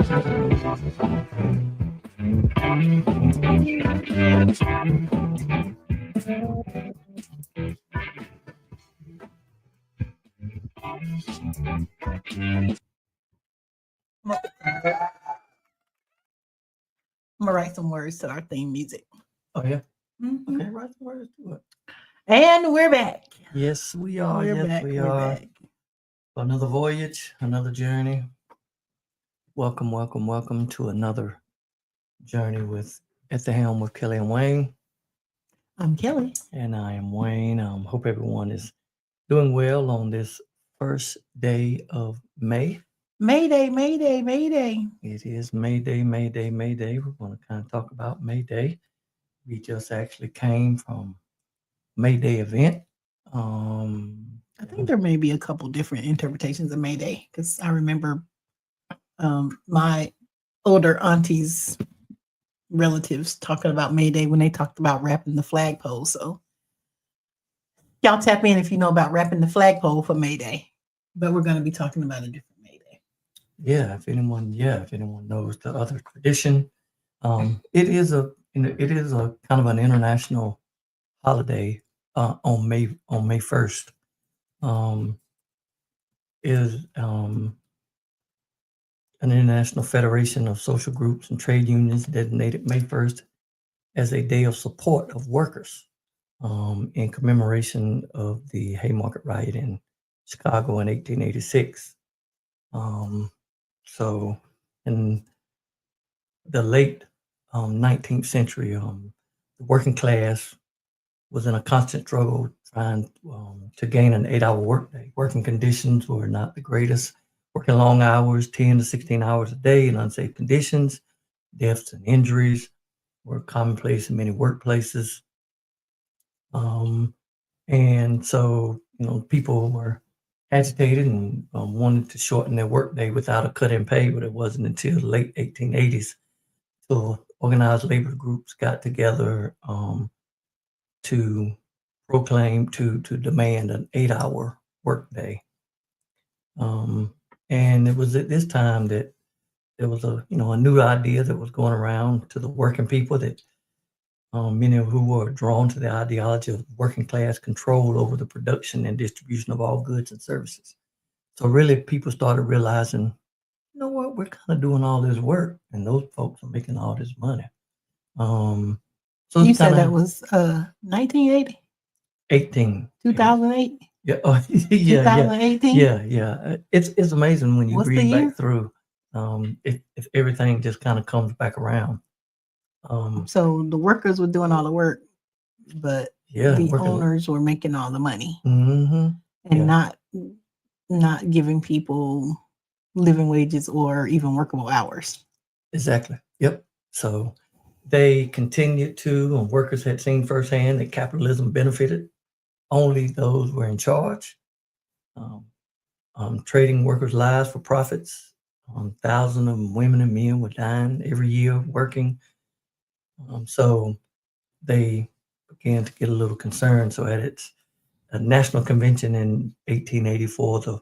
I'm gonna write some words to our theme music. Oh yeah. Mhm. Okay, write some words to it. And we're back. Yes, we are. We're yes, back. we We're are. back. Another voyage, another journey. Welcome, welcome, welcome to another journey with At the Helm with Kelli and Wayne. I'm Kelli. And I am Wayne. Hope everyone is doing well on this first day of May. Mayday, Mayday, Mayday. It is May Day, May Day, May Day. We're going to kind of talk about May Day. We just actually came from May Day event. I think there may be a couple different interpretations of Mayday because I remember my older aunties' relatives talking about Mayday when they talked about wrapping the flagpole. So y'all tap in if you know about wrapping the flagpole for Mayday. But we're going to be talking about a different Mayday. Yeah, if anyone knows the other tradition, it is a kind of an international holiday on May 1st. Is an international federation of social groups and trade unions designated May 1st as a day of support of workers in commemoration of the Haymarket riot in Chicago in 1886. So in the late 19th century, the working class was in a constant struggle trying to gain an 8-hour workday. Working conditions were not the greatest. Working long hours, 10 to 16 hours a day in unsafe conditions, deaths and injuries were commonplace in many workplaces. And so, people were agitated and wanted to shorten their workday without a cut in pay, but it wasn't until the late 1880s till organized labor groups got together to proclaim to demand an 8-hour workday. And it was at this time that there was a new idea that was going around to the working people that many of who were drawn to the ideology of working class control over the production and distribution of all goods and services. So really people started realizing, you know what, we're kind of doing all this work and those folks are making all this money. So you said that was 1980? 2008? Yeah. Oh, yeah. 2018? Yeah. It's amazing when you What's the read year? back through. If everything just kind of comes back around. So the workers were doing all the work, but the owners were making all the money, and not giving people living wages or even workable hours. Exactly. Yep. So they continued to, and workers had seen firsthand that capitalism benefited only those who were in charge, trading workers' lives for profits. Thousands of women and men were dying every year working. So they began to get a little concerned. So at its national convention in 1884, the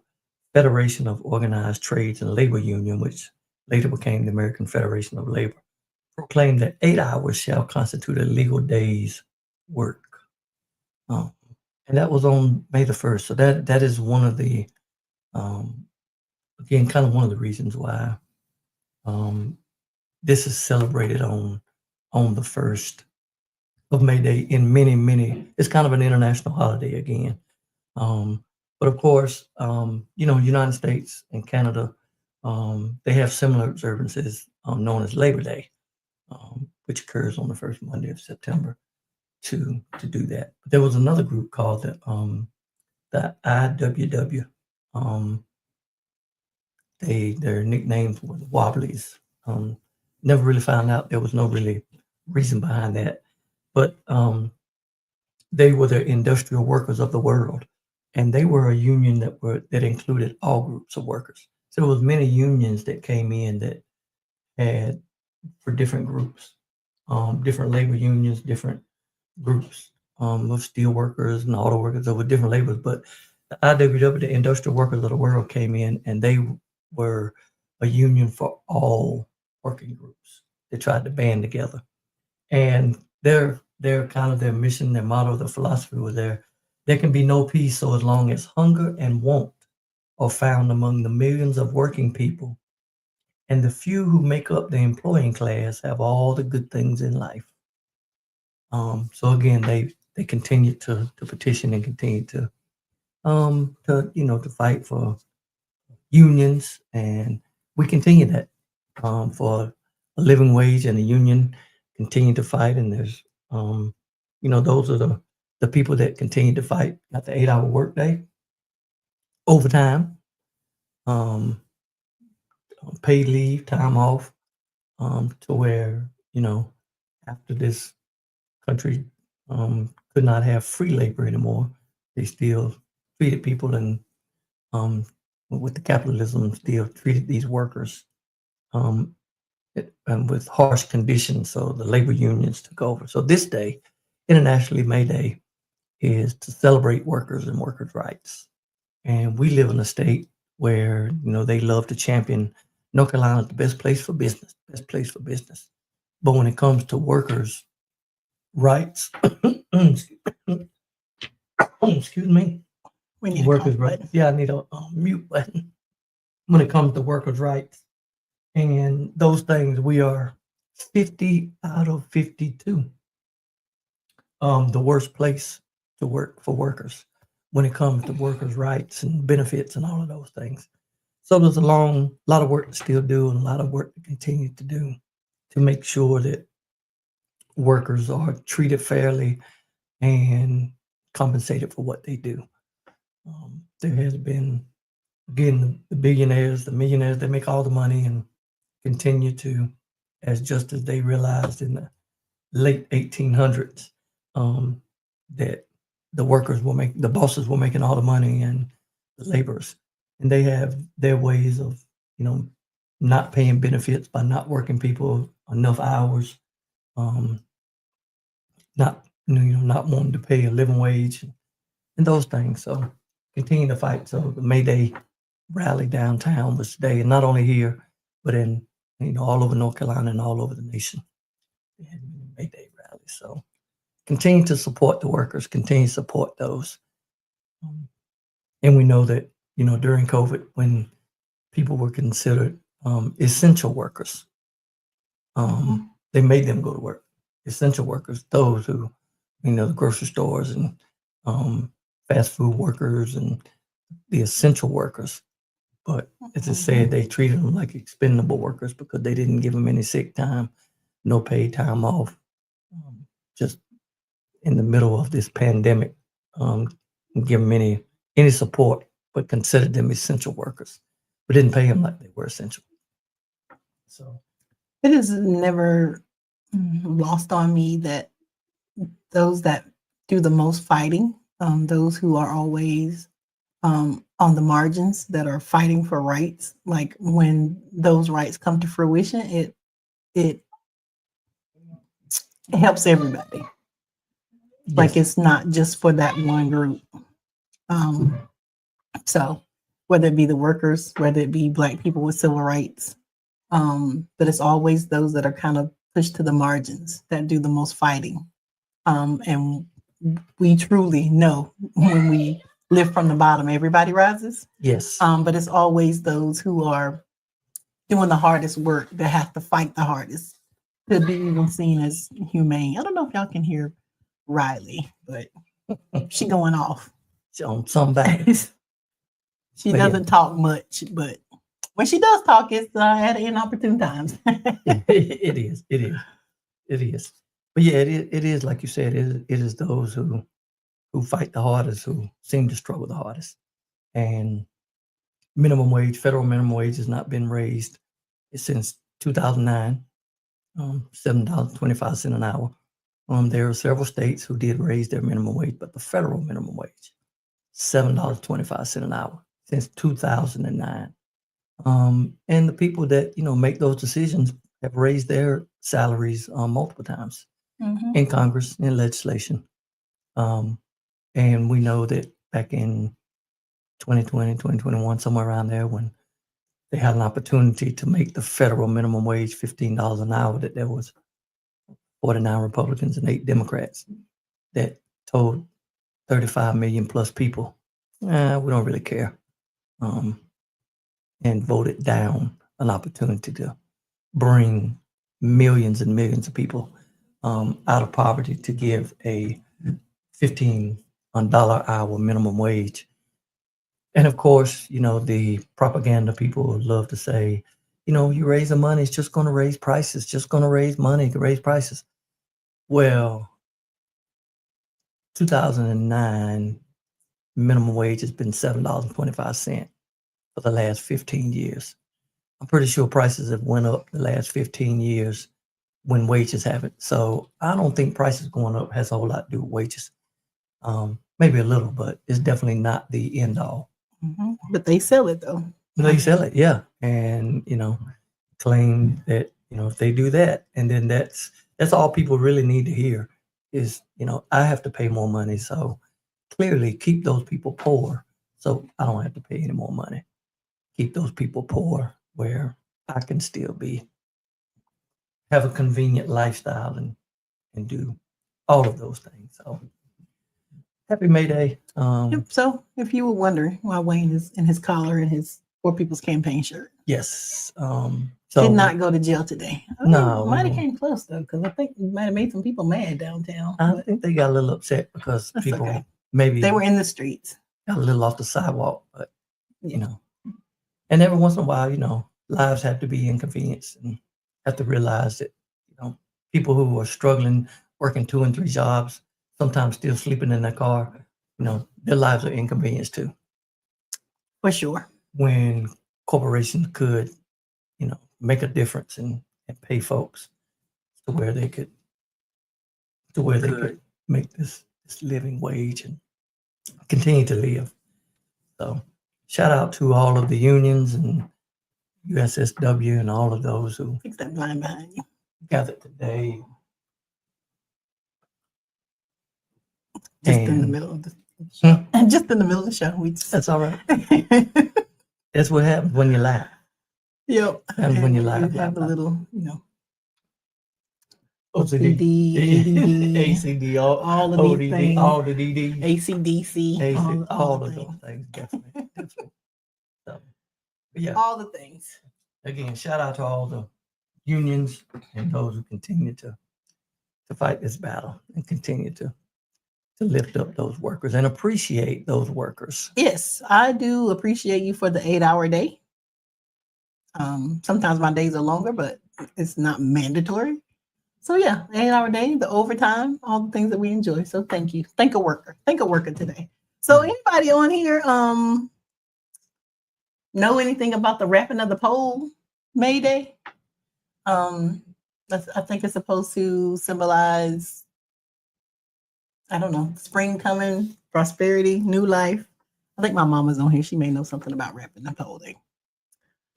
Federation of Organized Trades and Labor Union, which later became the American Federation of Labor, proclaimed that 8 hours shall constitute a legal day's work. And that was on May the 1st. So that is one of the, again, kind of one of the reasons why this is celebrated on the 1st of May Day in many, it's kind of an international holiday again. But of course, United States and Canada, they have similar observances known as Labor Day, which occurs on the first Monday of September to do that. But there was another group called the IWW. Their nicknames were the Wobblies. Never really found out. There was no really reason behind that. But they were the industrial workers of the world. And they were a union that included all groups of workers. So there was many unions that came in that had for different groups, different labor unions, different groups of steel workers and auto workers over different labors. But the IWW, the industrial workers of the world, came in and they were a union for all working groups. They tried to band together, and their kind of their mission, their motto, their philosophy was there can be no peace so as long as hunger and want are found among the millions of working people, and the few who make up the employing class have all the good things in life. So again, they continue to petition and continue to fight for unions, and we continue that for a living wage, and the union continue to fight. And there's those are the people that continue to fight. Got the 8-hour workday, overtime, um, paid leave, time off, to where after this country could not have free labor anymore, they still treated people and with the capitalism still treated these workers um, and with harsh conditions. So the labor unions took over. So this day, internationally May Day, is to celebrate workers and workers' rights. And we live in a state where they love to champion North Carolina is the best place for business, best place for business. But when it comes to workers' rights, excuse me, We need a workers' cough rights. button. Yeah, I need a mute button. When it comes to workers' rights and those things, we are 50 out of 52. The worst place to work for workers when it comes to workers' rights and benefits and all of those things. So there's a lot of work to still do and a lot of work to continue to do to make sure that workers are treated fairly and compensated for what they do. There has been, again, the billionaires, the millionaires, they make all the money and continue to, as just as they realized in the late 1800s, that the bosses were making all the money and the laborers, and they have their ways of, not paying benefits by not working people enough hours, not wanting to pay a living wage and those things. So continue to fight. So the May Day rally downtown was today, and not only here, but in all over North Carolina and all over the nation. They had May Day rallies. So continue to support the workers, continue to support those. And we know that, during COVID, when people were considered essential workers, they made them go to work. Essential workers, those who, the grocery stores and fast food workers and the essential workers. But as I said, they treated them like expendable workers because they didn't give them any sick time, no paid time off, just in the middle of this pandemic, give them any support, but considered them essential workers, but didn't pay them like they were essential. So It is never lost on me that those that do the most fighting, those who are always on the margins that are fighting for rights, like when those rights come to fruition, it helps everybody. Like yes, it's not just for that one group. So whether it be the workers, whether it be Black people with civil rights, but it's always those that are kind of pushed to the margins that do the most fighting. And we truly know when we lift from the bottom, everybody rises. yes, But it's always those who are doing the hardest work that have to fight the hardest to be even seen as humane. I don't know if y'all can hear Riley, but she going off. on somebody. She But yeah. doesn't talk much, but when she does talk, it's at inopportune times. It is. But yeah, it is like you said. It is those who fight the hardest, who seem to struggle the hardest. And federal minimum wage has not been raised since 2009. $7.25 an hour. There are several states who did raise their minimum wage, but the federal minimum wage, $7.25 an hour since 2009. And the people that make those decisions have raised their salaries multiple times in Congress, in legislation. And we know that back in 2020, 2021, somewhere around there, when they had an opportunity to make the federal minimum wage $15 an hour, that there was 49 Republicans and 8 Democrats that told 35 million plus people, we don't really care, and voted down an opportunity to bring millions and millions of people out of poverty, to give a $15 hour minimum wage. And of course, the propaganda people love to say, you raise the money, it's just going to raise prices, just going to raise money, raise prices. Well, 2009 minimum wage has been $7.25 for the last 15 years. I'm pretty sure prices have went up the last 15 years when wages haven't. So I don't think prices going up has a whole lot to do with wages. Maybe a little, but it's definitely not the end all. But they sell it though. They sell it, yeah. And, claim that, if they do that, and then that's all people really need to hear is, I have to pay more money. So clearly keep those people poor, so I don't have to pay any more money. Keep those people poor where I can still have a convenient lifestyle and do all of those things. So happy May Day. So if you were wondering why Wayne is in his collar and his Poor People's Campaign shirt. Yes. Did not go to jail today. No. Might have came close though, because I think it might have made some people mad downtown. I think they got a little upset because people maybe they were in the streets. Got a little off the sidewalk, but and every once in a while, lives have to be inconvenienced, and have to realize that, people who are struggling, working 2 and 3 jobs, sometimes still sleeping in their car, their lives are inconvenienced too. For sure. When corporations could, make a difference and pay folks to where they could make this living wage and continue to live. So shout out to all of the unions and USSW and all of those who fix that blind behind you. Gathered today. Just in the middle of the show. Just in the middle of the show. That's all right. That's what happens when you laugh. Yep. And when you laugh. You have a little, OCD, ACD, all of these things. All the DD. ACDC. All of those things, definitely. So, yeah. All the things. Again, shout out to all the unions and those who continue to fight this battle and continue to lift up those workers and appreciate those workers. Yes, I do appreciate you for the 8-hour day. Sometimes my days are longer, but it's not mandatory. So yeah, 8-hour day, the overtime, all the things that we enjoy. So thank you. Thank a worker today. So anybody on here know anything about the wrapping of the pole May Day? I think it's supposed to symbolize, I don't know, spring coming, prosperity, new life. I think my mama's on here. She may know something about wrapping the pole day.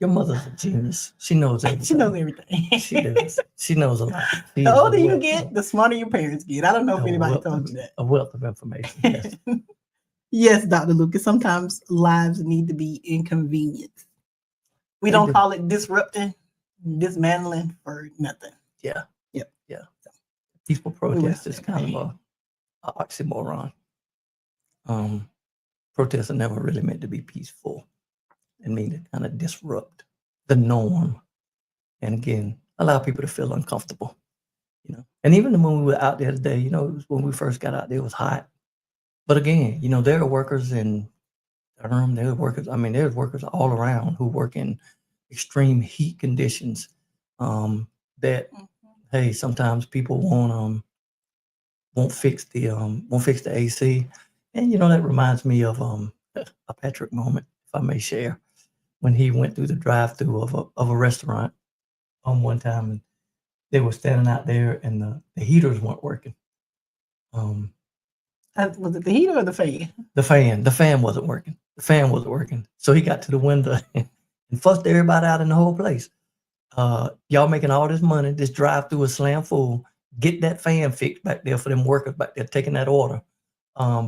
Your mother's a genius. She knows everything. She knows everything. She does. She knows a lot. The older you get, the smarter your parents get. I don't know if anybody told you that. A wealth of information. Yes. Yes, Dr. Lucas. Sometimes lives need to be inconvenienced. We don't call it disrupting, dismantling for nothing. Yeah. Yep. Yeah. Peaceful protest is kind of a oxymoron. Protests are never really meant to be peaceful. And mean to kind of disrupt the norm, and again allow people to feel uncomfortable, And even when we were out there today, when we first got out there, it was hot. But again, there are workers in Durham. There's workers all around who work in extreme heat conditions. That hey, sometimes people won't fix the AC, and that reminds me of a Patrick moment, if I may share. When he went through the drive-through of a restaurant one time, and they were standing out there, and the heaters weren't working. Was it the heater or the fan? The fan wasn't working. So he got to the window and fussed everybody out in the whole place. Y'all making all this money, this drive-through is slam full. Get that fan fixed back there for them workers back there taking that order.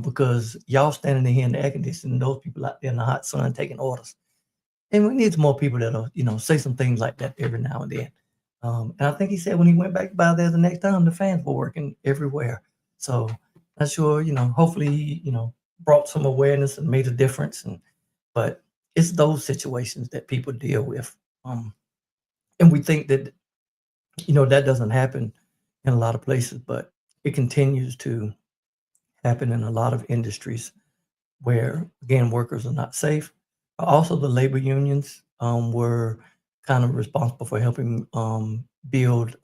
Because y'all standing in here in the air conditioning, those people out there in the hot sun taking orders. And we need more people that'll, say some things like that every now and then. And I think he said when he went back by there the next time, the fans were working everywhere. So not sure, hopefully he, brought some awareness and made a difference. But it's those situations that people deal with. And we think that, that doesn't happen in a lot of places, but it continues to happen in a lot of industries where, again, workers are not safe. Also, the labor unions were kind of responsible for helping build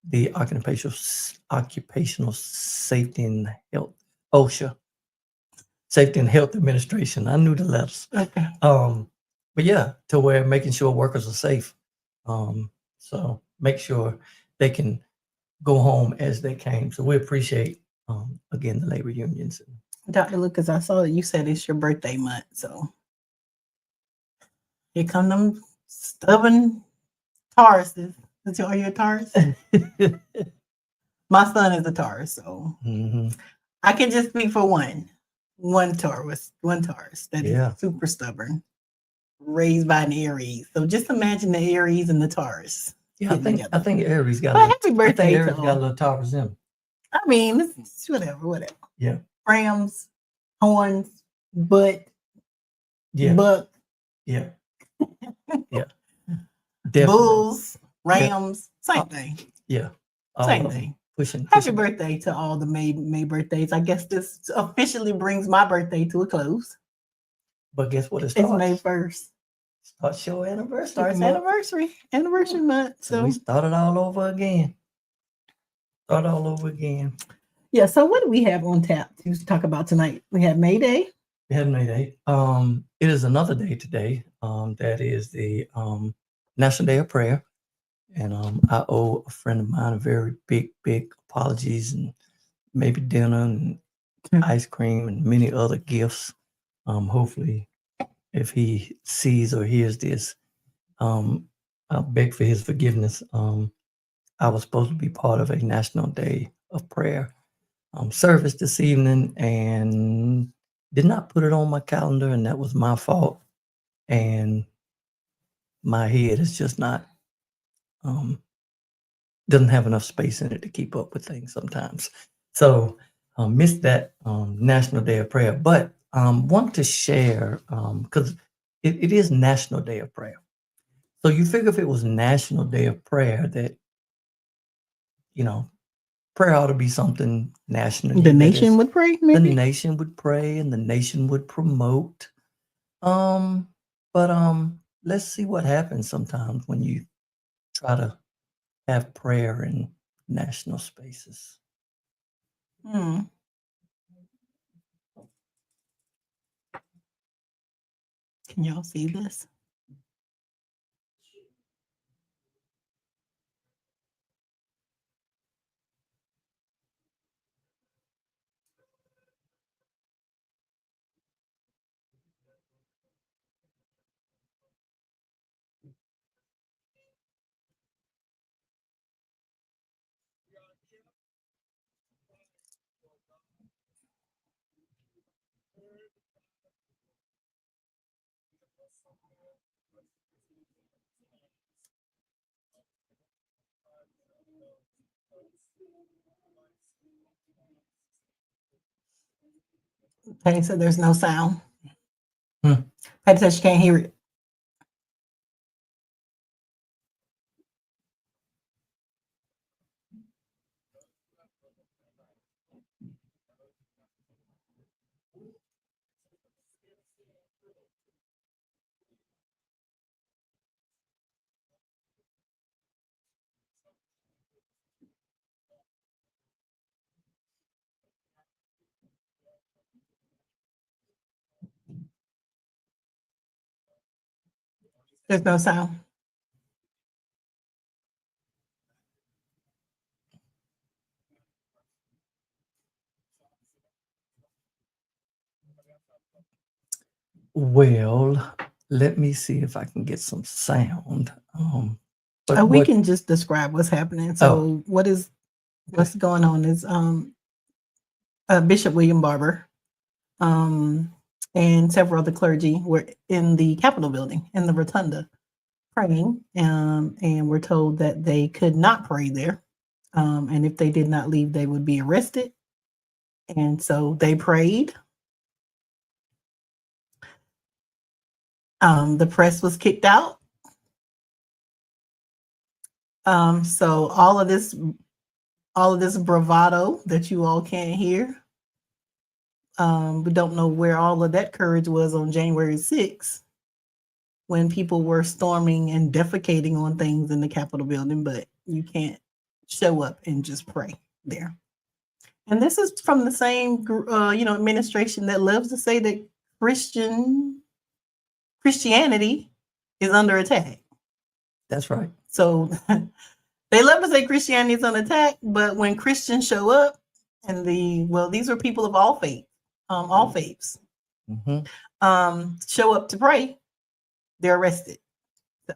the occupational safety and health, OSHA, Safety and Health Administration. I knew the letters. Okay. But yeah, to where making sure workers are safe. So make sure they can go home as they came. So we appreciate, again, the labor unions. Dr. Lucas, I saw that you said it's your birthday month, so here come them stubborn Tauruses. Are you a Taurus? My son is a Taurus, so I can just speak for one Taurus that is super stubborn, raised by an Aries. So just imagine the Aries and the Taurus. Yeah, I think Aries got happy birthday Aries got a little Taurus in him. I mean, it's whatever. Yeah. Rams, horns, butt, yeah, buck. Yeah. Yeah. Bulls, Rams, same thing. Yeah. Same thing. Pushing. Happy birthday to all the May birthdays. I guess this officially brings my birthday to a close. But guess what? It's May 1st. Starts your anniversary. Starts anniversary month. So we started all over again. Yeah. So what do we have on tap to talk about tonight? We have May Day. It is another day today. That is the National Day of Prayer. And I owe a friend of mine a very big apologies and maybe dinner and ice cream and many other gifts. Hopefully, if he sees or hears this, I'll beg for his forgiveness. I was supposed to be part of a National Day of Prayer service this evening and did not put it on my calendar, and that was my fault. And my head is just not doesn't have enough space in it to keep up with things sometimes. So missed that National Day of Prayer, but want to share because it is National Day of Prayer. So you figure if it was National Day of Prayer that, prayer ought to be something national. The nation would pray, maybe? The nation would pray and the nation would promote. But let's see what happens sometimes when you try to have prayer in national spaces. Can y'all see this? Patty said there's no sound. Patty said she can't hear it. There's no sound. Well, let me see if I can get some sound. We can just describe what's happening. So what's going on is Bishop William Barber and several other clergy were in the Capitol building in the rotunda praying, and were told that they could not pray there. And if they did not leave, they would be arrested. And so they prayed. The press was kicked out. So all of this bravado that you all can't hear, we don't know where all of that courage was on January 6th when people were storming and defecating on things in the Capitol building, but you can't show up and just pray there. And this is from the same administration that loves to say that Christianity is under attack. That's right. So they love to say Christianity is under attack, but when Christians show up, and these are people of all faiths, show up to pray, they're arrested. So,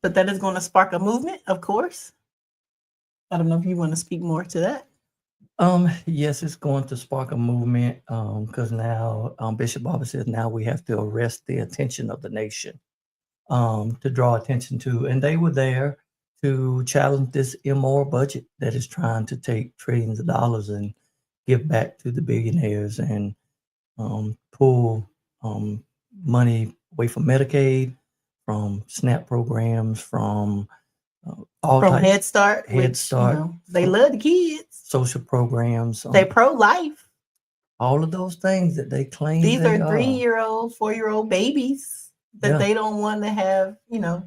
but that is going to spark a movement, of course. I don't know if you want to speak more to that. Yes, it's going to spark a movement because now Bishop Barber says now we have to arrest the attention of the nation to draw attention to. And they were there to challenge this immoral budget that is trying to take trillions of dollars and give back to the billionaires and pull money away from Medicaid, from SNAP programs, from all From types, Head Start. Head Start, they love the kids. social programs. They pro-life. All of those things that they claim. These are 3-year-old, 4-year-old babies that they don't want to have.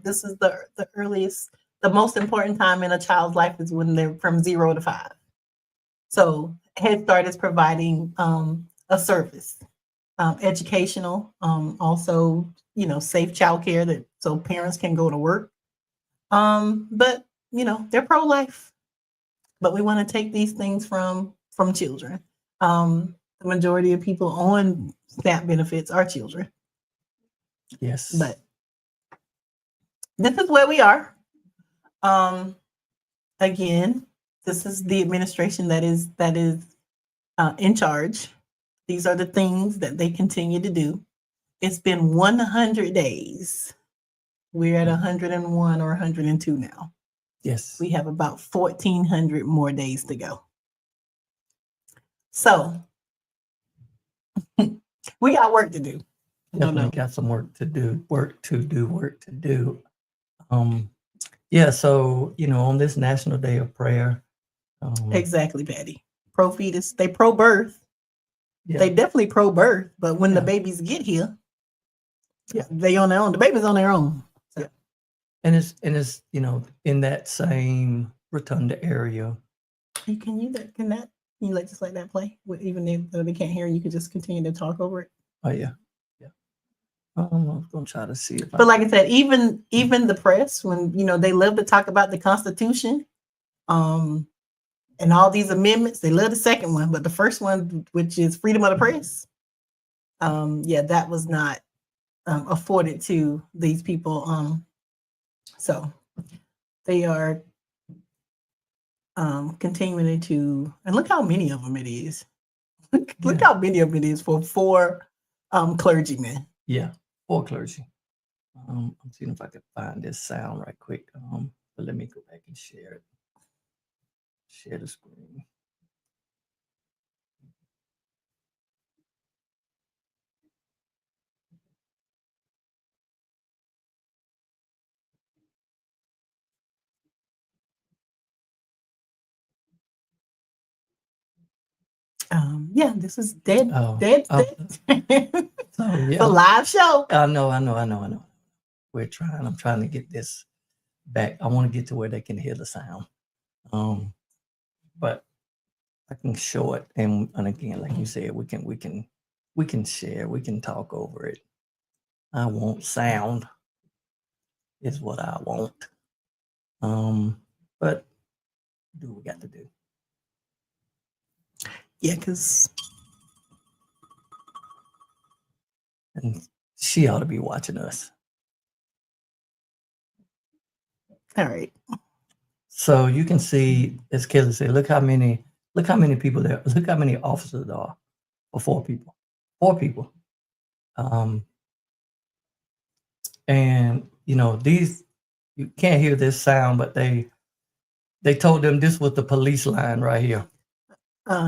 This is the earliest, the most important time in a child's life is when they're from 0 to 5. So Head Start is providing a service, educational, also safe childcare so parents can go to work. But they're pro-life, but we want to take these things from children. The majority of people on SNAP benefits are children. Yes, but this is where we are. Again, this is the administration that is in charge. These are the things that they continue to do. It's been 100 days. We're at 101 or 102 now. Yes. We have about 1,400 more days to go. So we got work to do. Definitely got some work to do. Yeah, so on this National Day of Prayer. Exactly, Patty. Pro-fetus, they pro-birth. Yeah. They definitely pro-birth, but when the babies get here, they on their own. The baby's on their own. So. Yeah. And it's in that same rotunda area. Can you just let that play? Even if they can't hear you, could just continue to talk over it. Oh yeah. I'm gonna try to see if. But like I said, even the press, when they love to talk about the Constitution, and all these amendments, they love the second one, but the first one, which is freedom of the press, that was not afforded to these people. So they are continuing to, and look how many of them it is. Look how many of it is for 4 clergymen. Yeah, 4 clergy. I'm seeing if I can find this sound right quick. But let me go back and share it. Share the screen. This is dead. So, yeah. A live show. I know. I'm trying to get this back. I want to get to where they can hear the sound. But I can show it, and again, like you said, we can share, we can talk over it. I want sound is what I want. But do what we got to do. Yeah, because and she ought to be watching us. All right. So you can see, as Kelli said, look how many people there. Look how many officers there are or four people. And these, you can't hear this sound, but they told them this was the police line right here.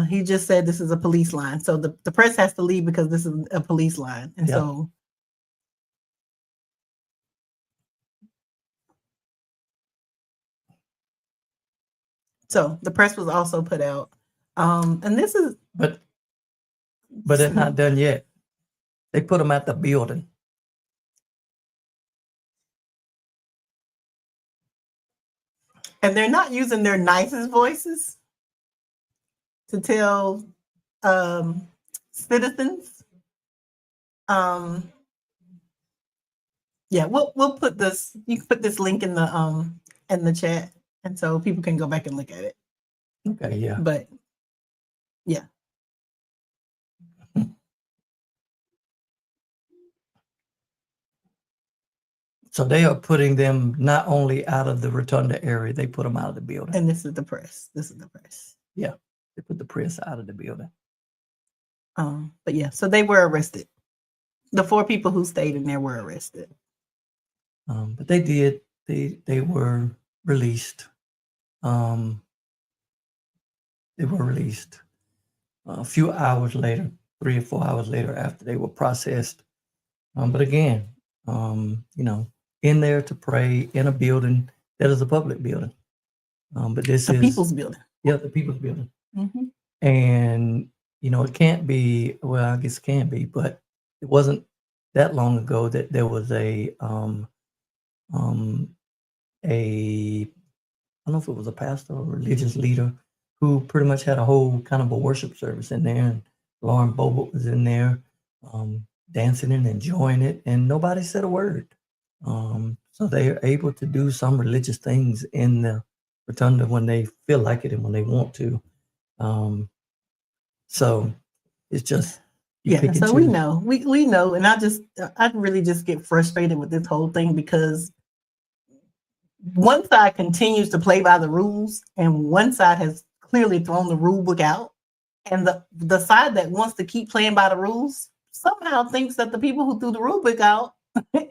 He just said this is a police line. So the press has to leave because this is a police line. And so the press was also put out. And this is but it's not done yet. They put them at the building. And they're not using their nicest voices to tell citizens. Yeah, we'll put this. You can put this link in the chat, and so people can go back and look at it. Okay, yeah. But yeah. So they are putting them not only out of the rotunda area, they put them out of the building. And this is the press. Yeah, they put the press out of the building. But yeah, so they were arrested. The 4 people who stayed in there were arrested. But they did. They were released. They were released a few hours later, 3 or 4 hours later after they were processed. But again, in there to pray in a building that is a public building. But this is the people's building. Yeah, the people's building. Mm-hmm. And, it can't be, well, I guess it can be, but it wasn't that long ago that there was I don't know if it was a pastor or a religious leader who pretty much had a whole kind of a worship service in there. And Lauren Boebert was in there dancing and enjoying it, and nobody said a word. So they are able to do some religious things in the rotunda when they feel like it and when they want to. So it's just so we know, we know, and I really just get frustrated with this whole thing because one side continues to play by the rules, and one side has clearly thrown the rule book out, and the side that wants to keep playing by the rules somehow thinks that the people who threw the rule book out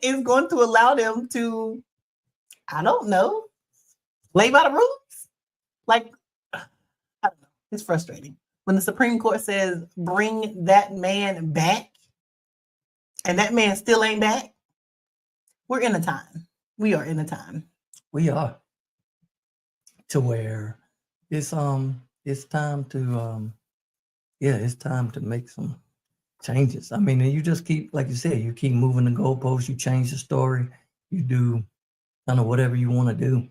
is going to allow them to, I don't know, play by the rules. Like, I don't know. It's frustrating. When the Supreme Court says, bring that man back, and that man still ain't back, we're in a time. We are in a time. We are. To where it's time to it's time to make some changes. I mean, and you just keep, like you said, you keep moving the goalposts, you change the story, you do kind of whatever you want to do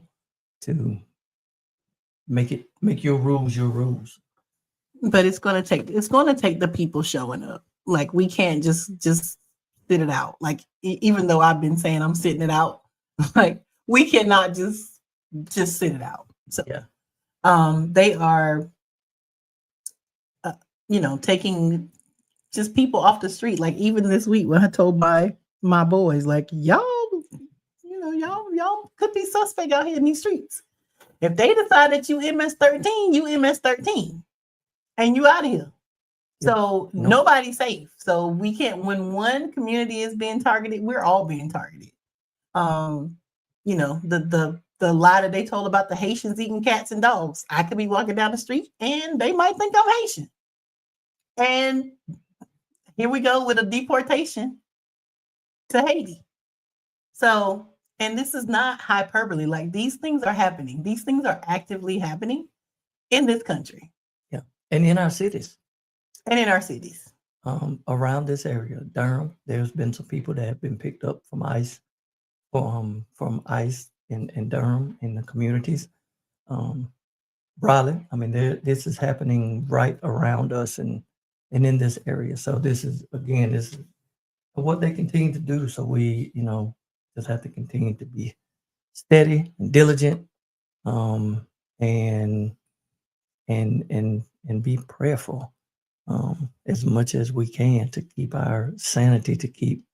to make your rules your rules. But it's gonna take the people showing up. Like, we can't just sit it out. Like, even though I've been saying I'm sitting it out, like, we cannot just sit it out. So they are taking just people off the street. Like, even this week when I told my boys, like, y'all could be suspect out here in these streets. If they decide that you MS-13, you MS-13. And you out of here. So nobody's safe. So we can't, when one community is being targeted, we're all being targeted. The lie that they told about the Haitians eating cats and dogs. I could be walking down the street and they might think I'm Haitian. And here we go with a deportation to Haiti. So, and this is not hyperbole. Like, these things are happening. These things are actively happening in this country. And in our cities. Around this area, Durham, there's been some people that have been picked up from ICE, from ICE in Durham, in the communities. Raleigh, I mean, this is happening right around us and in this area. So this is what they continue to do. So we, just have to continue to be steady and diligent, and be prayerful as much as we can to keep our sanity, to keep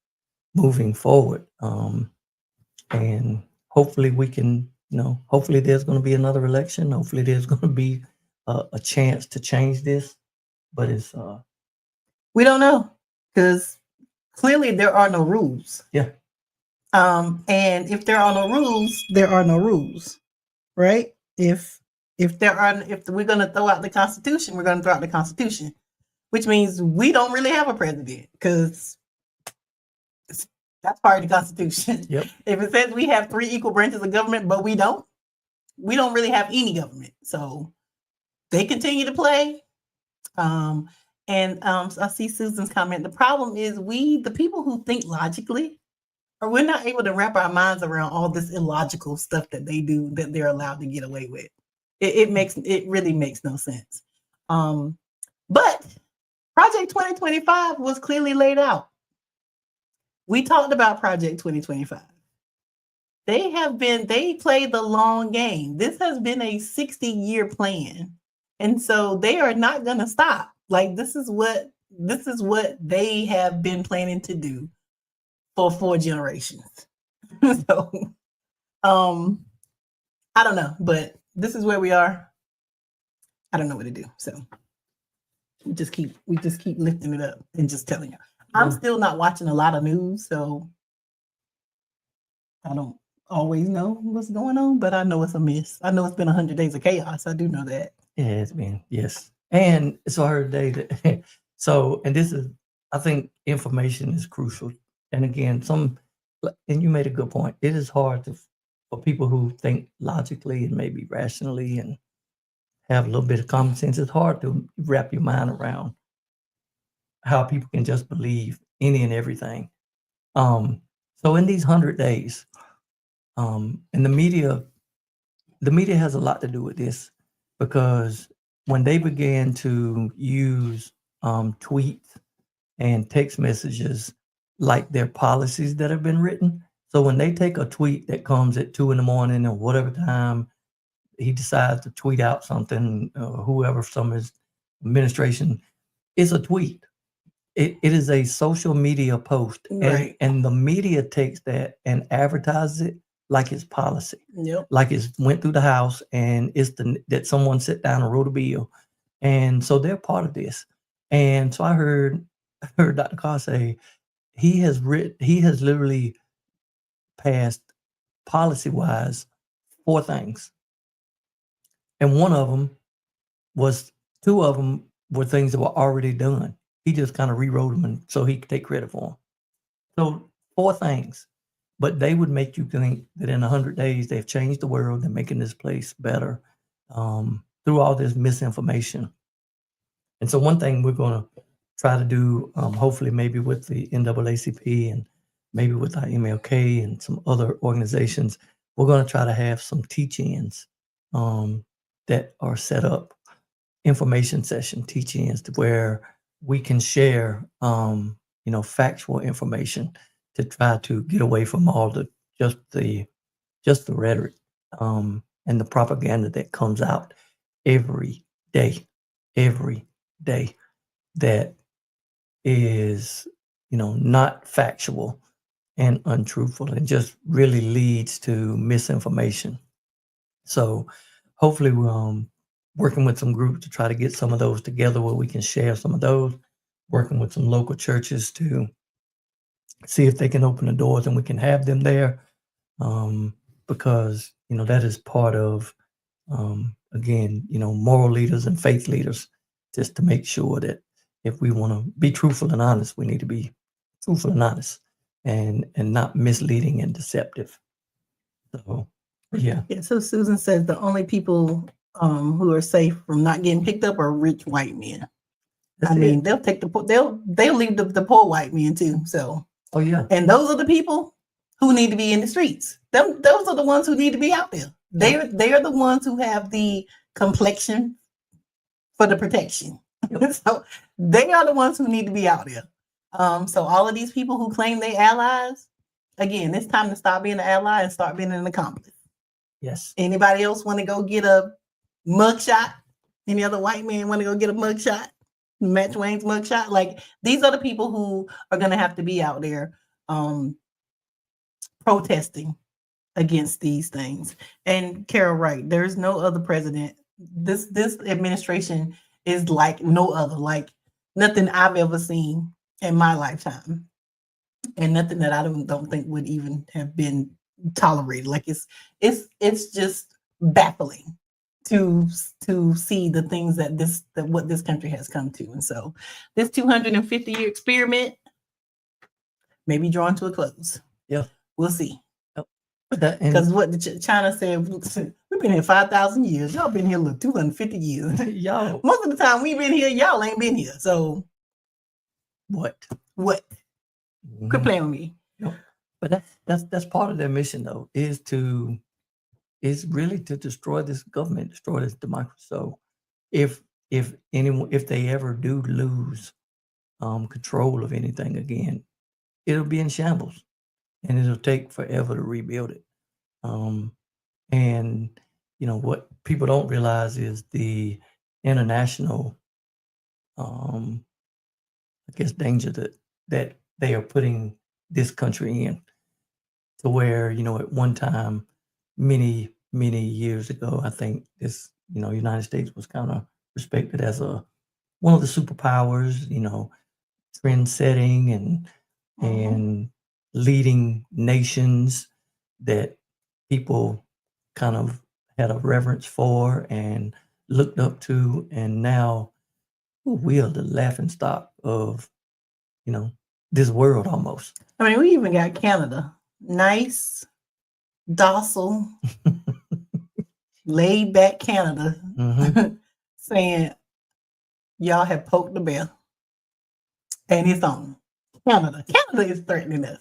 moving forward. And hopefully we can, hopefully there's going to be another election. Hopefully there's going to be a chance to change this. But We don't know because clearly there are no rules. Yeah. And if there are no rules, there are no rules, right? If if we're going to throw out the Constitution, we're going to throw out the Constitution, which means we don't really have a president because that's part of the Constitution. Yep. If it says we have 3 equal branches of government, but we don't really have any government. So they continue to play. So I see Susan's comment. The problem is the people who think logically, we're not able to wrap our minds around all this illogical stuff that they do that they're allowed to get away with. It really makes no sense. But Project 2025 was clearly laid out. We talked about Project 2025. They played the long game. This has been a 60-year plan. And so they are not going to stop. Like this is what they have been planning to do for 4 generations. So I don't know, but this is where we are. I don't know what to do. So we just keep lifting it up and just telling you. I'm still not watching a lot of news, so I don't always know what's going on, but I know it's a miss. I know it's been 100 days of chaos. I do know that. Yeah, it's been, yes. And so I heard today that, and this is, I think information is crucial. And again, and you made a good point. It is hard for people who think logically and maybe rationally and have a little bit of common sense. It's hard to wrap your mind around how people can just believe any and everything. So in these 100 days, and the media has a lot to do with this, because when they began to use tweets and text messages like their policies that have been written. So when they take a tweet that comes at 2 a.m. or whatever time he decides to tweet out something, whoever from his administration, it's a tweet. It is a social media post, Right. and the media takes that and advertises it like it's policy. Yep. Like it went through the House and it's that someone sat down and wrote a bill. And so they're part of this. And so I heard Dr. Carr say he has literally passed policy-wise 4 things. And two of them were things that were already done. He just kind of rewrote them and so he could take credit for them. So 4 things. But they would make you think that in 100 days, they've changed the world. They're making this place better through all this misinformation. And so one thing we're going to try to do, hopefully maybe with the NAACP and maybe with our MLK and some other organizations, we're going to try to have some teach-ins that are set up, information session teach-ins where we can share, factual information to try to get away from all just the rhetoric and the propaganda that comes out every day that is, not factual and untruthful and just really leads to misinformation. So hopefully we're working with some groups to try to get some of those together where we can share some of those, working with some local churches to see if they can open the doors and we can have them there, because, that is part of, again, moral leaders and faith leaders, just to make sure that if we want to be truthful and honest, we need to be truthful and honest and not misleading and deceptive. So, yeah. Yeah. So Susan says the only people who are safe from not getting picked up are rich white men. They'll take they'll leave the poor white men too. So, oh yeah. And those are the people who need to be in the streets. Those are the ones who need to be out there. They are the ones who have the complexion for the protection. So they are the ones who need to be out there. So all of these people who claim they allies, again, it's time to stop being an ally and start being an accomplice. Yes. Anybody else want to go get a mugshot? Any other white man want to go get a mugshot? Matt Wayne's mugshot? Like, these are the people who are going to have to be out there protesting against these things. And Carol, right, there's no other president. This administration is like no other. Like, nothing I've ever seen in my lifetime, and nothing that I don't think would even have been tolerated. Like it's just baffling to to see the things that what this country has come to. And so this 250-year experiment may be drawn to a close. Yeah. We'll see. Yep. And Because what China said, we've been here 5,000 years. Y'all been here 250 years. y'all, Most of the time we've been here, y'all ain't been here. So what? Quit playing with me. Yep. But that's part of their mission, though, is really to destroy this government, destroy this democracy. So if they ever do lose control of anything again, it'll be in shambles, and it'll take forever to rebuild it. And what people don't realize is the international, I guess, danger that they are putting this country in, to where at one time, many years ago, I think this United States was kind of respected as one of the superpowers, trend setting and leading nations that people kind of had a reverence for and looked up to. And now we are the laughing stock of this world almost. I mean, we even got Canada, nice, docile, laid back Canada, saying y'all have poked the bear, and it's on. Canada is threatening us.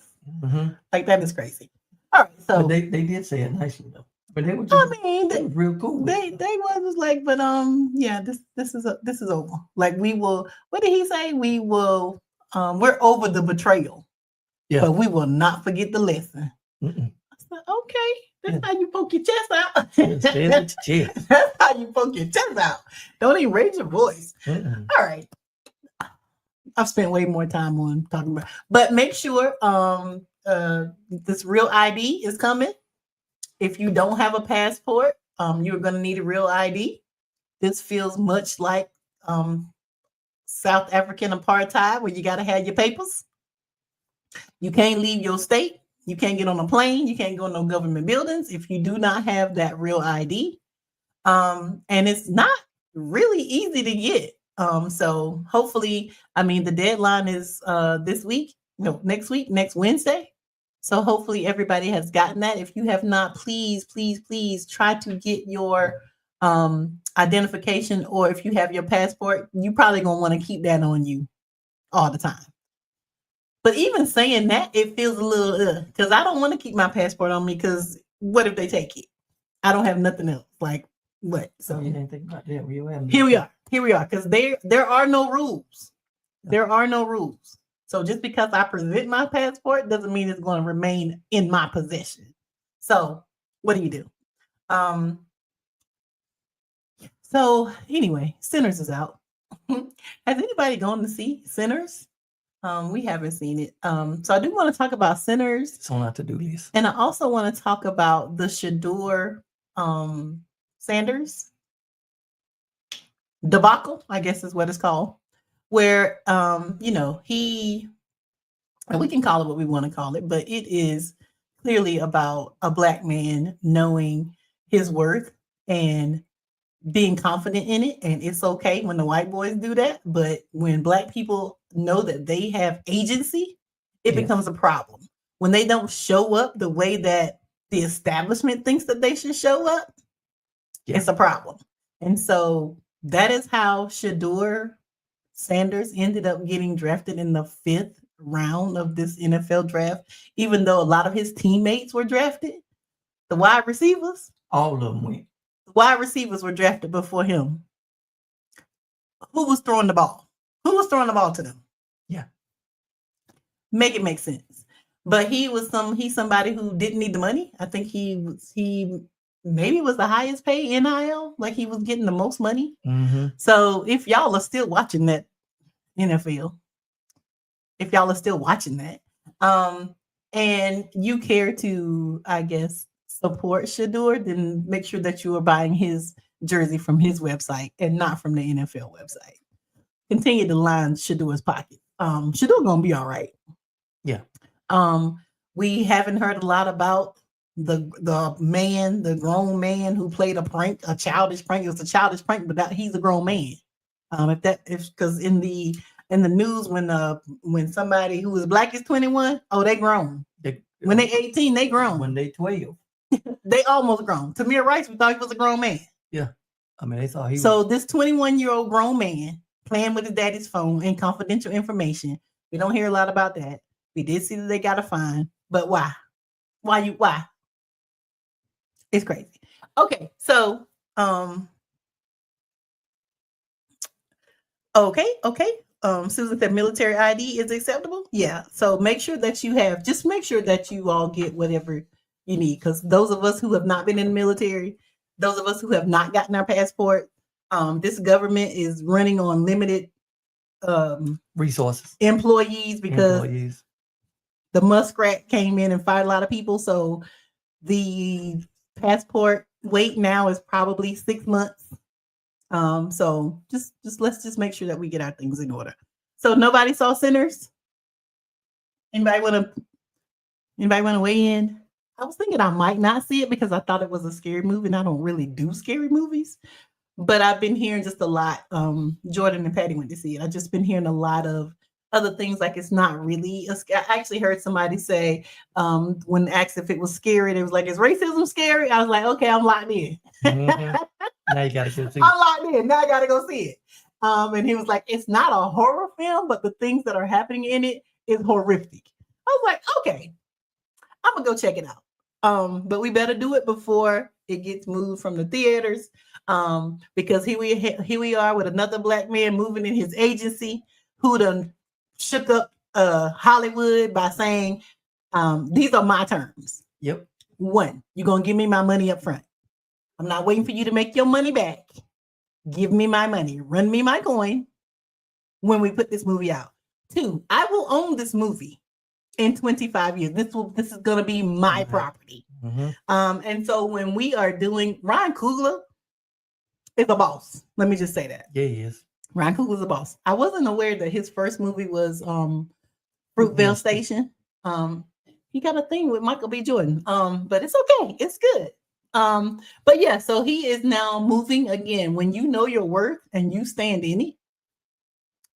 Like, that is crazy. All right, so but they did say it nicely though. But they were they were real cool. They was like, but yeah, this is over. Like, we will. What did he say? We will. We're over the betrayal, but we will not forget the lesson. I said, okay, that's how you poke your chest out. That's how you poke your chest out. Don't even raise your voice. All right. I've spent way more time on talking about, but make sure this real ID is coming. If you don't have a passport, you're going to need a real ID. This feels much like South African apartheid, where you got to have your papers. You can't leave your state. You can't get on a plane. You can't go in no government buildings if you do not have that real ID. And it's not really easy to get. So hopefully, the deadline is next week, next Wednesday. So hopefully everybody has gotten that. If you have not, please try to get your identification, or if you have your passport, you probably gonna want to keep that on you all the time. But even saying that, it feels a little because I don't want to keep my passport on me, because what if they take it? I don't have nothing else. Like, what? So you didn't think about that. Here we are, because there are no rules. There are no rules. So just because I present my passport doesn't mean it's going to remain in my possession. So what do? So anyway, Sinners is out. Has anybody gone to see Sinners? We haven't seen it. So I do want to talk about Sinners. It's on our to-do list. And I also want to talk about the Shador Sanders debacle, I guess is what it's called, where he, and we can call it what we want to call it, but it is clearly about a Black man knowing his worth and being confident in it. And it's okay when the white boys do that, but when Black people know that they have agency, it becomes a problem. When they don't show up the way that the establishment thinks that they should show up, it's a problem. And so that is how Shador Sanders ended up getting drafted in the 5th round of this NFL draft, even though a lot of his teammates were drafted. The wide receivers, all of them went. The wide receivers were drafted before him. Who was throwing the ball? Who was throwing the ball to them? Yeah. Make it make sense. But he's somebody who didn't need the money. I think he maybe was the highest paid NIL, like he was getting the most money. So if y'all are still watching that NFL, and you care to, I guess, support Shador, then make sure that you are buying his jersey from his website and not from the NFL website. continue to line Shadour's pocket. Shadour gonna be all right. Yeah. We haven't heard a lot about the grown man who played a childish prank. It was a childish prank, but he's a grown man. If because in the news when somebody who was black is 21, oh, they grown. When they 18, they grown. When they 12, they almost grown. Tamir Rice, we thought he was a grown man. Yeah, I mean they thought he. So this 21-year-old grown man playing with his daddy's phone and confidential information. We don't hear a lot about that. We did see that they got a fine, but why? Why? It's crazy. Okay, so okay. Susan said military ID is acceptable. Yeah. So make sure that you all get whatever you need. Because those of us who have not been in the military, those of us who have not gotten our passport, this government is running on limited resources, employees, because the muskrat came in and fired a lot of people. So the passport wait now is probably 6 months. So just let's make sure that we get our things in order. So nobody saw Sinners? Anybody want to weigh in? I was thinking I might not see it because I thought it was a scary movie, and I don't really do scary movies. But I've been hearing just a lot. Jordan and Patty went to see it. I've just been hearing a lot of other things, like it's not really I actually heard somebody say when asked if it was scary, it was like, is racism scary? I was like, okay, I'm locked in. Mm-hmm. Now you gotta go see it. I'm locked in. Now I gotta go see it. And he was like, it's not a horror film, but the things that are happening in it is horrific. I was like, okay, I'm gonna go check it out. But we better do it before it gets moved from the theaters. Because here we are with another black man moving in his agency who done shook up Hollywood by saying, these are my terms. Yep. 1, you're gonna give me my money up front. I'm not waiting for you to make your money back. Give me my money. Run me my coin when we put this movie out. 2, I will own this movie in 25 years. This is gonna be my property. Mm-hmm. And so when we are doing, Ryan Coogler is a boss. Let me just say that. Yeah, he is. Ryan Coogler's a boss. I wasn't aware that his first movie was Fruitvale Station. He got a thing with Michael B. Jordan. But it's okay. It's good. But yeah, so he is now moving again. When you know your worth and you stand in it,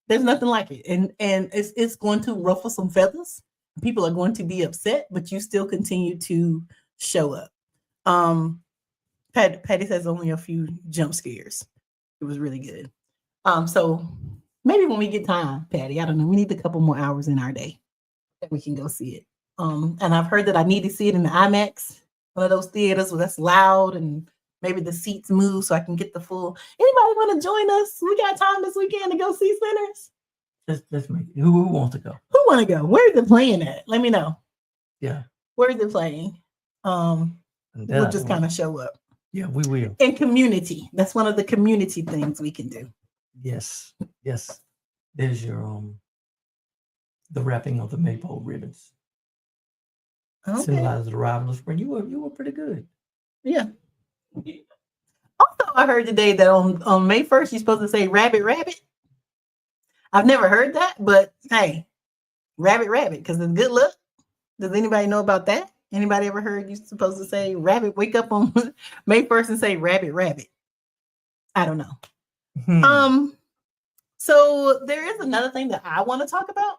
there's nothing like it. And it's going to ruffle some feathers. People are going to be upset, but you still continue to show up. Patty says only a few jump scares. It was really good. So maybe when we get time, Patty, I don't know, we need a couple more hours in our day that we can go see it. And I've heard that I need to see it in the IMAX, one of those theaters where that's loud and maybe the seats move so I can get the full. Anybody want to join us? We got time this weekend to go see Sinners. Let's make it. Who wants to go? Who want to go? Where is it playing at? Let me know. Yeah. Where is it playing? We'll just kind of show up. Yeah, we will. And community. That's one of the community things we can do. Yes. There's your the wrapping of the maypole ribbons. Okay. Symbolizes the arrival of spring. You were pretty good. Yeah. Also, I heard today that on May 1st you're supposed to say rabbit, rabbit. I've never heard that, but hey, rabbit, rabbit, because it's good luck. Does anybody know about that? Anybody ever heard you're supposed to say rabbit? Wake up on May 1st and say rabbit, rabbit. I don't know. So there is another thing that I want to talk about.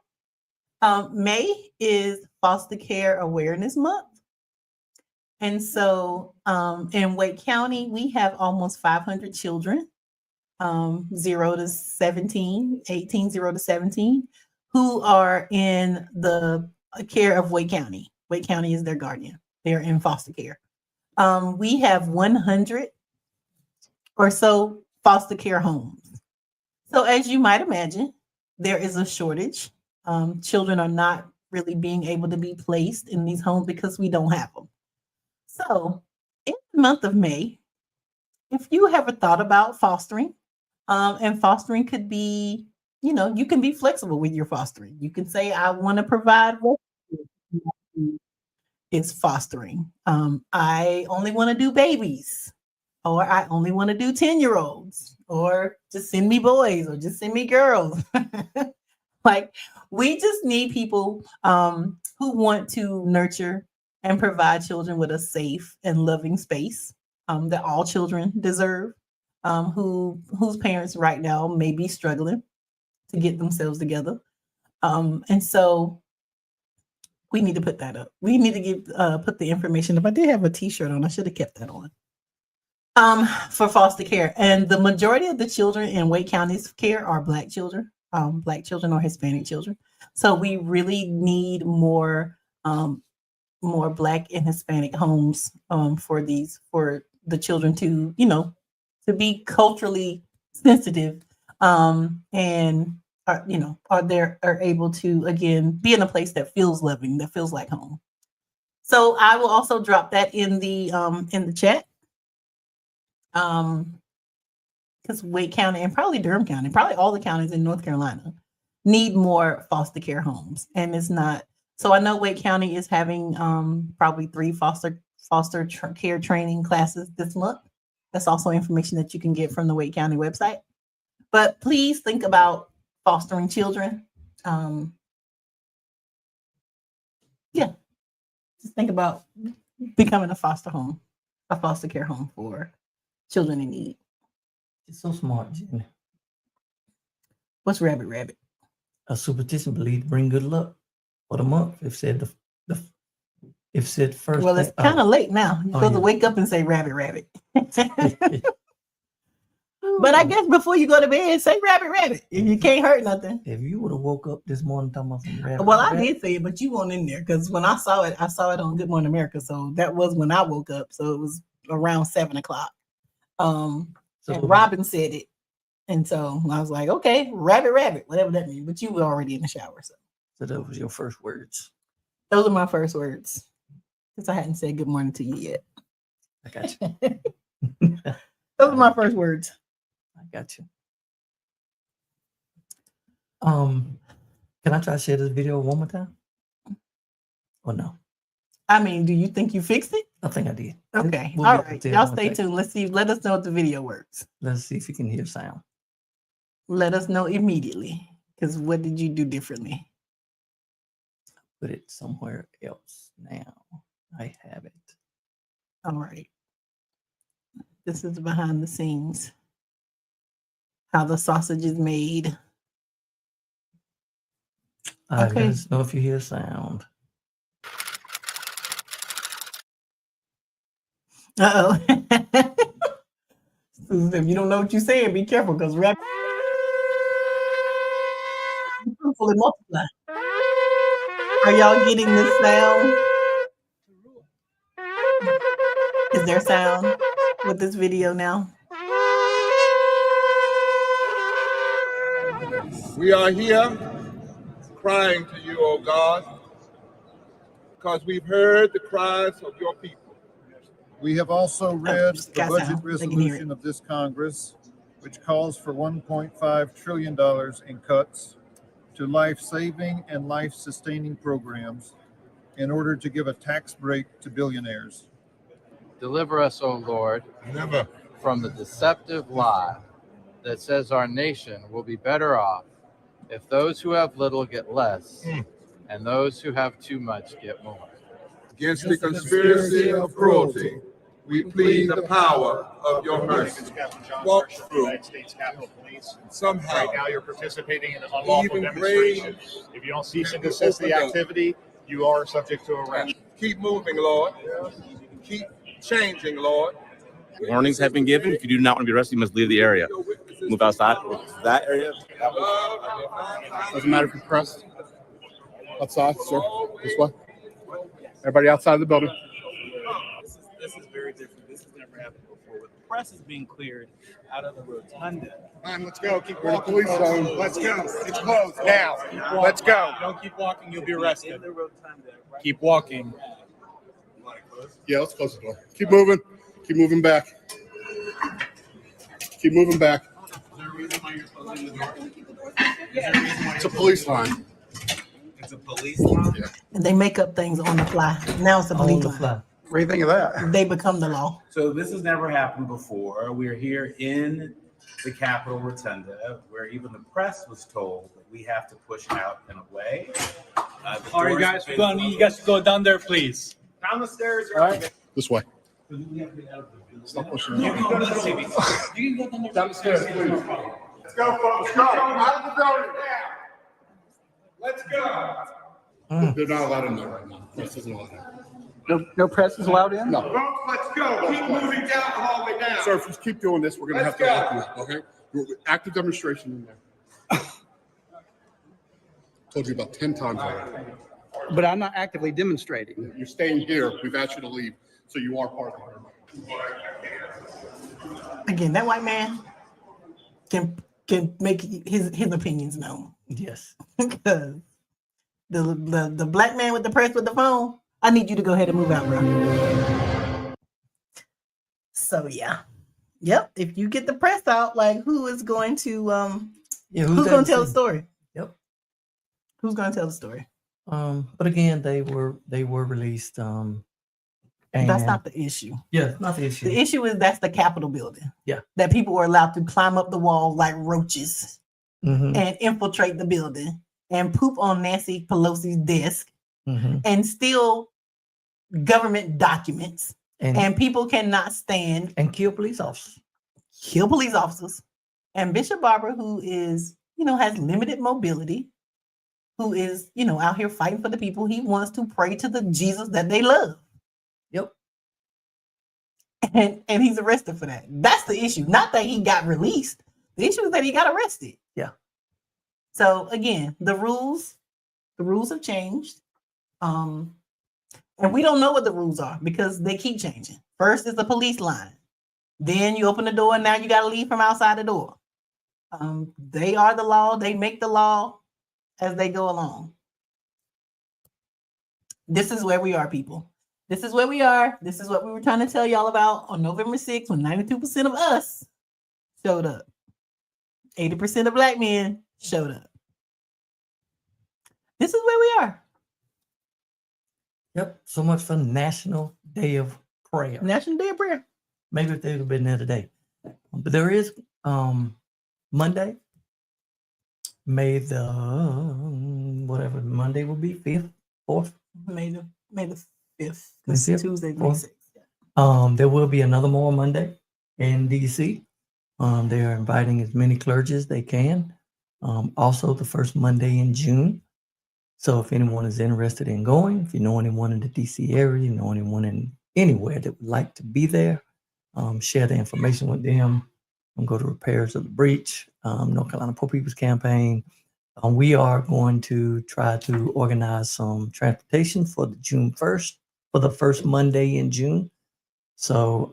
May is Foster Care Awareness Month. And so in Wake County, we have almost 500 children, 0 to 17, 18, 0 to 17, who are in the care of Wake County. Wake County is their guardian. They're in foster care. We have 100 or so foster care homes. So as you might imagine, there is a shortage. Children are not really being able to be placed in these homes because we don't have them. So in the month of May, if you ever thought about fostering, and fostering could be, you can be flexible with your fostering. You can say, I want to provide is fostering. I only want to do babies, or I only want to do 10-year-olds. or just send me boys or just send me girls. Like, we just need people who want to nurture and provide children with a safe and loving space that all children deserve, whose parents right now may be struggling to get themselves together. And so we need to put that up. We need to put the information. If I did have a T-shirt on, I should have kept that on. For foster care, and the majority of the children in Wake County's care are Black children or Hispanic children. So we really need more Black and Hispanic homes for the children to be culturally sensitive and are able to again be in a place that feels loving, that feels like home. So I will also drop that in the chat. Because Wake County and probably Durham County, probably all the counties in North Carolina need more foster care homes. And it's not, so I know Wake County is having probably 3 foster care training classes this month. That's also information that you can get from the Wake County website. But please think about fostering children. Just think about becoming a foster care home for children in need. It's so smart, Jen. What's rabbit? A superstition believed to bring good luck for the month. If said first. Well, it's kind of late now. You're supposed to wake up and say rabbit. But I guess before you go to bed, say rabbit. If you can't hurt nothing. If you would have woke up this morning talking about some rabbit. Well, I did say it, but you weren't in there because when I saw it on Good Morning America. So that was when I woke up. So it was around 7:00. And Robin said it. And so I was like, okay, rabbit, whatever that means. But you were already in the shower. So that was your first words. Those are my first words. Because I hadn't said good morning to you yet. I got you. Those are my first words. I got you. Can I try to share this video one more time? Or no? I mean, do you think you fixed it? I think I did. Okay. All right. Y'all stay tuned. Let's see. Let us know if the video works. Let's see if you can hear sound. Let us know immediately. Because what did you do differently? Put it somewhere else now. I have it. All right. This is behind the scenes. How the sausage is made. Let us know if you hear sound. Uh-oh. If you don't know what you're saying, be careful because rabbit fully multiply. Are y'all getting this sound? Is there sound with this video now? We are here crying to you, oh God, because we've heard the cries of your people. We have also read the budget resolution of this Congress, which calls for $1.5 trillion in cuts to life-saving and life-sustaining programs in order to give a tax break to billionaires. Deliver us, O Lord, from the deceptive lie that says our nation will be better off if those who have little get less and those who have too much get more. Against the conspiracy of cruelty, we plead the power of your mercy. Walk through. United States Capitol Police. Somehow, right now you're participating in an unlawful demonstration. If you don't cease and desist the activity, you are subject to arrest. Keep moving, Lord. Keep changing, Lord. Warnings have been given. If you do not want to be arrested, you must leave the area. Move outside. That area. Doesn't matter if you're pressed. Outside, sir. This way. Everybody outside the building. This is very different. This has never happened before. The press is being cleared out of the rotunda. Come on, let's go. Keep going. Police zone. Let's go. It's closed now. Let's go. Don't keep walking. You'll be arrested. In the rotunda, right? Keep walking. Yeah, let's close the door. Keep moving. Keep moving back. Keep moving back. It's a police line. It's a police line? Yeah. And they make up things on the fly. Now it's a police line. What do you think of that? They become the law. So this has never happened before. We're here in the Capitol Rotunda, where even the press was told that we have to push out and away. All right, guys, you guys go down there, please. Down the stairs. All right. This way. Stop pushing. You can go down the stairs, please. Let's go, folks. Go. Out of the building. Let's go. They're not allowed in there right now. Press isn't allowed in. No press is allowed in? No. Folks, let's go. Keep moving down the hallway now. Sir, if you keep doing this, we're going to have to help you, okay? Active demonstration in there. Told you about 10 times already. But I'm not actively demonstrating. You're staying here. We've asked you to leave, so you are part of it. Again, that white man can make his opinions known. Yes. Because the black man with the press with the phone, I need you to go ahead and move out, bro. So yeah. Yep. If you get the press out, like who is going to who's gonna tell the story? Yep. Who's gonna tell the story? But again, they were released. And that's not the issue. Yeah, not the issue. The issue is that's the Capitol building. Yeah. That people were allowed to climb up the wall like roaches Mm-hmm. and infiltrate the building and poop on Nancy Pelosi's desk Mm-hmm. and steal government documents. And people cannot stand and kill police officers. And Bishop Barber, who is, has limited mobility, who is, out here fighting for the people, he wants to pray to the Jesus that they love. Yep. And he's arrested for that. That's the issue. Not that he got released. The issue is that he got arrested. Yeah. So again, the rules have changed. And we don't know what the rules are because they keep changing. First is the police line. Then you open the door and now you got to leave from outside the door. They are the law. They make the law as they go along. This is where we are, people. This is where we are. This is what we were trying to tell y'all about on November 6th when 92% of us showed up. 80% of black men showed up. This is where we are. Yep. So much for National Day of Prayer. National Day of Prayer. Maybe if they would have been there today. But there is Monday, May the whatever Monday will be, 5th, 4th. May the 5th. May 5th, Tuesday, May 4th. 6th. There will be another more Monday in DC. They are inviting as many clergy as they can. Also the first Monday in June. So if anyone is interested in going, if you know anyone in the DC area, you know anyone in anywhere that would like to be there, share the information with them. Go to Repairs of the Breach, North Carolina Poor People's Campaign. We are going to try to organize some transportation for the June 1st, for the first Monday in June. So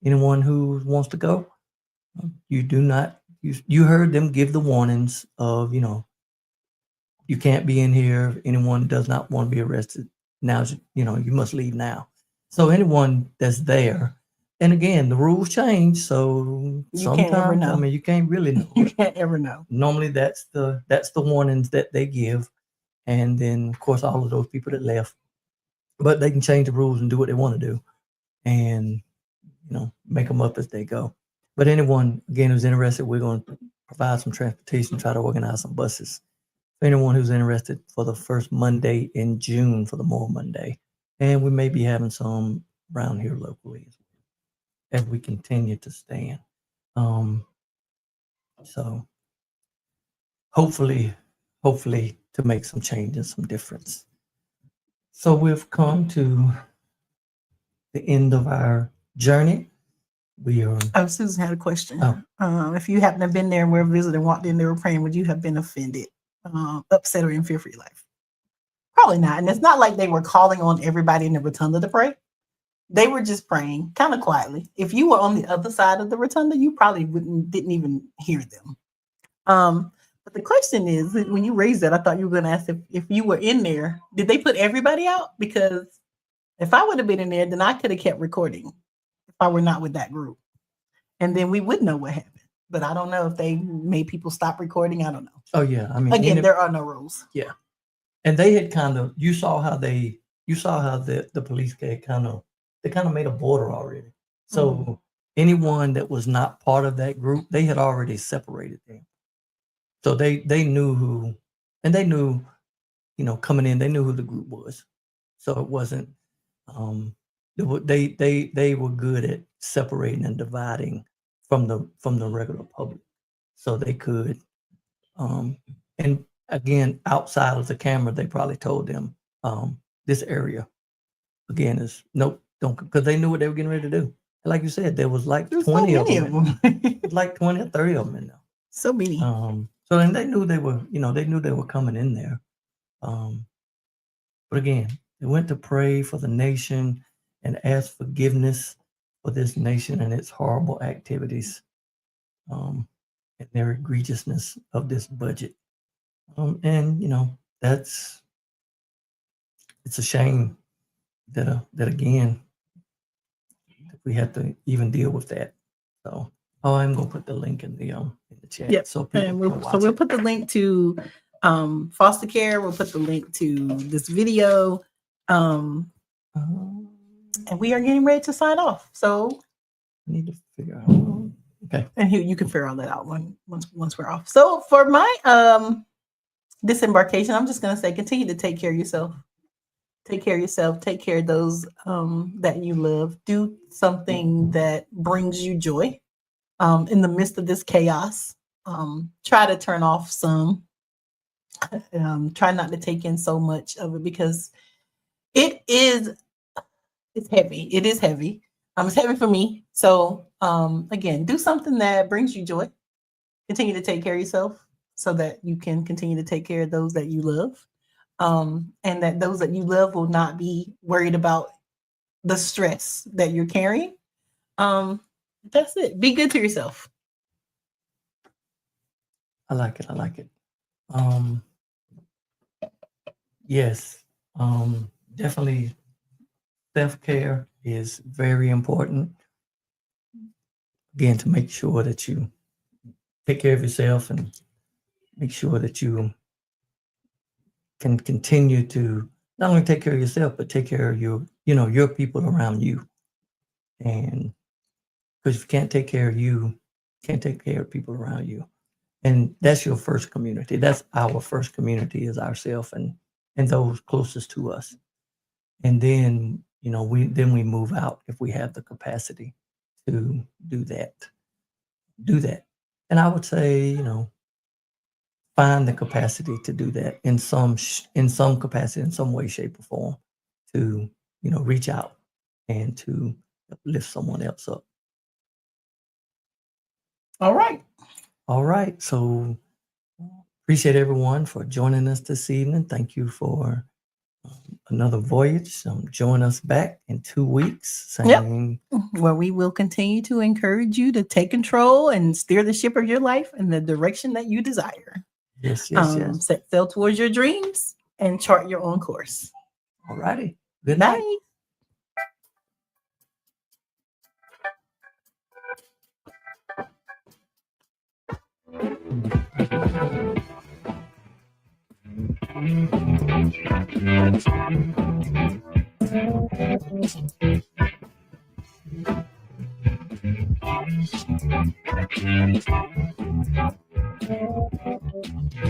anyone who wants to go, you heard them give the warnings of, you can't be in here. If anyone does not want to be arrested, now, you must leave now. So anyone that's there, and again, the rules change. So sometimes, you can't really know. You can't ever know. Normally that's the warnings that they give. And then of course, all of those people that left, but they can change the rules and do what they want to do and, make them up as they go. But anyone, again, who's interested, we're going to provide some transportation, try to organize some buses. For anyone who's interested for the first Monday in June for the More Monday. And we may be having some around here locally as we continue to stand. So hopefully to make some change and some difference. So we've come to the end of our journey. We are. Oh, Susan had a question. If you happen to have been there and were a visitor and walked in, they were praying, would you have been offended, upset, or in fear for your life? Probably not. And it's not like they were calling on everybody in the rotunda to pray. They were just praying kind of quietly. If you were on the other side of the rotunda, you probably didn't even hear them. But the question is, when you raised that, I thought you were going to ask if you were in there, did they put everybody out? Because if I would have been in there, then I could have kept recording if I were not with that group. And then we would know what happened. But I don't know if they made people stop recording. I don't know. Oh, yeah. I mean, again, there are no rules. Yeah. And they had you saw how the police had they kind of made a border already. So anyone that was not part of that group, they had already separated them. So they knew who, and they knew, coming in, they knew who the group was. So it wasn't, they were good at separating and dividing from the regular public. So they could, and again, outside of the camera, they probably told them, this area, again, is nope, don't, because they knew what they were getting ready to do. And like you said, there was like 20 of them. Like 20 or 30 of them in there. So many. So then they knew they were, they knew they were coming in there. But again, they went to pray for the nation and ask forgiveness for this nation and its horrible activities, and their egregiousness of this budget. And it's a shame that again we have to even deal with that. So, I'm gonna put the link in the chat. Yep. So people we'll put the link to foster care. We'll put the link to this video, and we are getting ready to sign off. So I need to figure out. Okay, and you can figure all that out once we're off. So for my disembarkation, I'm just gonna say, continue to take care of yourself. Take care of yourself. Take care of those that you love. Do something that brings you joy in the midst of this chaos. Try to turn off some. Try not to take in so much of it because it's heavy. It is heavy. It's heavy for me. So again, do something that brings you joy. Continue to take care of yourself so that you can continue to take care of those that you love. And that those that you love will not be worried about the stress that you're carrying. That's it. Be good to yourself. I like it. Yes, definitely self-care is very important. Again, to make sure that you take care of yourself and make sure that you can continue to not only take care of yourself, but take care of your people around you. And because if you can't take care of you, you can't take care of people around you. And that's your first community. That's our first community, is ourselves and those closest to us. And then, we move out if we have the capacity to do that. And I would say, find the capacity to do that in some capacity, in some way, shape, or form, to reach out and to lift someone else up. All right. So appreciate everyone for joining us this evening. Thank you for another voyage. Join us back in 2 weeks. Where we will continue to encourage you to take control and steer the ship of your life in the direction that you desire. Yes. Set sail towards your dreams and chart your own course. All righty. Good night. Bye.